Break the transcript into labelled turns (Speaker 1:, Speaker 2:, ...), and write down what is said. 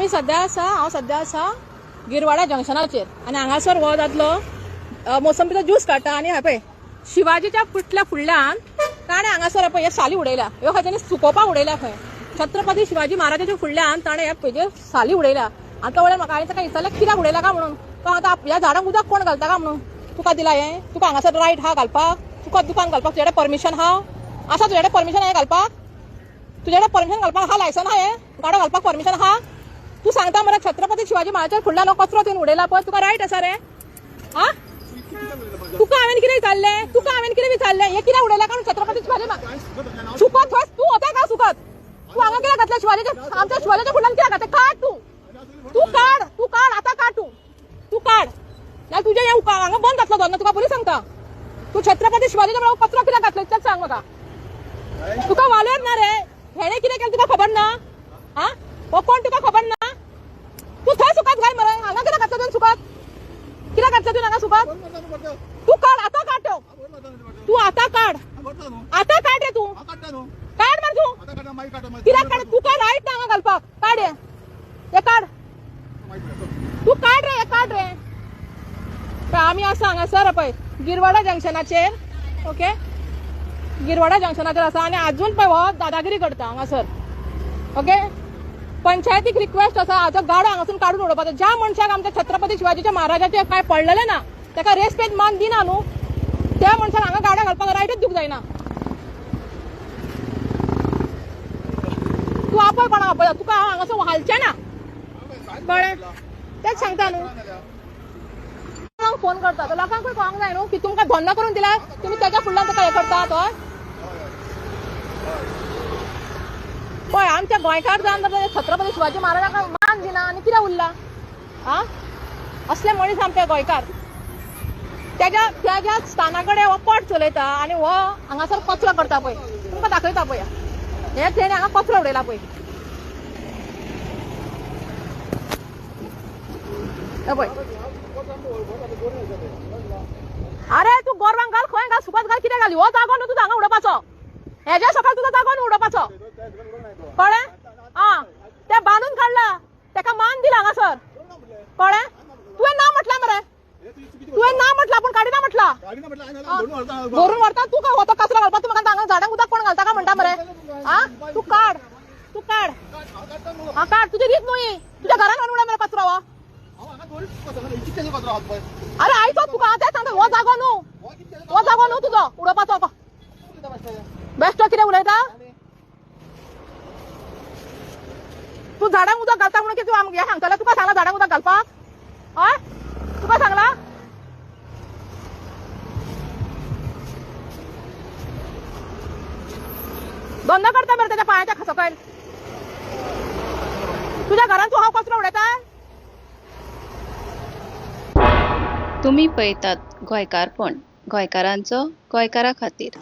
Speaker 1: हांव सध्या आसा गिरवाडा जंक्शनाचेर आनी हांगासर हो दादलो मोसंबीचो ज्यूस काडटा आनी पळय शिवाजीच्या फुडल्यान ताणें हांगासर पळय हे साली उडयल्या ह्यो खंयच्यानी सुकोवपाक उडयल्या खंय छत्रपती शिवाजी महाराजाच्या फुडल्यान ताणें हे पळय साली उडयल्या आनी तो वेळार म्हाका हांवें ताका विचारलें कित्याक उडयला काय म्हणून तो आतां ह्या झाडांक उदक कोण घालता काय म्हणून तुका दिला हें तुका हांगासर रायट हा घालपाक तुका दुकान घालपाक तुजे कडेन परमिशन हा आसा तुजे कडेन परमिशन हें घालपाक तुजे कडेन परमिशन घालपाक हा लायसन हा हें गाडो घालपाक परमिशन हा तू सांगता मरे छत्रपती शिवाजी महाराजाच्या फुडल्यान कचरो थंय उडयला पळय तुका रायट आसा रे हा तुका हांवें कितें विचारलें हें कित्याक उडयला कारण छत्रपती शिवाजी सुकत थंय तू होता का सुकत तू हांगा कित्याक घातलें शिवाजीच्या आमच्या शिवाजीच्या फुडल्यान कित्याक घातलें काड तू काड आतां काड तू काड नाल्यार तुजें हें हांगा बंद जातलो धंदो तुका बरी सांगता तू छत्रपती शिवाजीच्या बरोबर कचरो कित्याक घातलो तेच सांग म्हाका तुका वालोर ना रे हेणे कितें केलें तुका खबर ना हा हो कोण तुका खबर ना तू थंय सुकत घाल मरे हांगा कित्याक घातलं तुवें सुकत कित्याक घातलं तुवें हांगा सुकत तू काड आतां काड तू आतां काड रे तू काड मरे तू कित्याक काड तुका रायट ना हांगा घालपाक काड हे काड तू काड रे पळय आमी आसा हांगासर पळय गिरवाडा जंक्शनाचेर ओके गिरवाडा जंक्शनाचेर आसा आनी आजून पळय हो दादागिरी करता हांगासर ओके पंचायतीक रिक्वेस्ट आसा हाजो गाडो हांगासून काडून उडोवपाचो ज्या मनशाक आमच्या छत्रपती शिवाजीच्या महाराजाचे काय पडलेले ना ताका रेस्पेद मान दिना न्हू त्या मनशाक हांगा गाडो घालपाक रायटूच दिवंक जायना तू आपय कोणा आपय तुका हांव हांगासून हालचें ना कळ्ळें तेच सांगता न्हू फोन करता तो लोकांकूय कळोंक जाय न्हू की तुमकां धंदो करून दिला तुमी तेच्या फुडल्यान ताका हें करतात हय पळय आमच्या गोंयकार जावन छत्रपती शिवाजी महाराजांक मान दिना आनी कित्याक उरला हा असले मनीस आमचे गोंयकार त्याच्या स्थाना कडेन हो पट चलयता आनी हो हांगासर कचरो करता पळय तुमकां दाखयता पळय हे तेणे हांगा कचरो उडयला पळय पळय अरे तू गोरवांक घाल खंय घाल सुकत घाल कित्याक घाली हो जागो न्हू तुजो हांगा उडोवपाचो हेज्या सकयल तुजो जागो न्हू उडोवपाचो कळ्ळें आं ते बांदून काडला ताका मान दिला हांगासर कळ्ळें तुवें ना म्हटलां मरे तुवें ना म्हटलां पूण काडिना म्हटलां भरून व्हरता तू काय होतो कचरो घालपाक तू म्हाका हांगा झाडांक उदक कोण घालता काय म्हणटा मरे आं तू काड हां काड तुजी रीत न्हू ही तुज्या घरान हाडून उडय मरे कचरो हो अरे आयचो तुका तें सांगता हो जागो न्हू तुजो उडोवपाचो बेश्टो कितें उलयता तू झाडांक उदक घालता म्हणून कितें तूं हें सांगतलें तुका सांगला झाडांक उदक घालपाक हय तुका सांगला धंदो करता मरे तेच्या पांयाच्या सकयल तुज्या घरान तूं हांव कचरो उडयता
Speaker 2: तुम्ही पळयतात गोंयकारपण गोंयकारांचो गोंयकारा खातीर।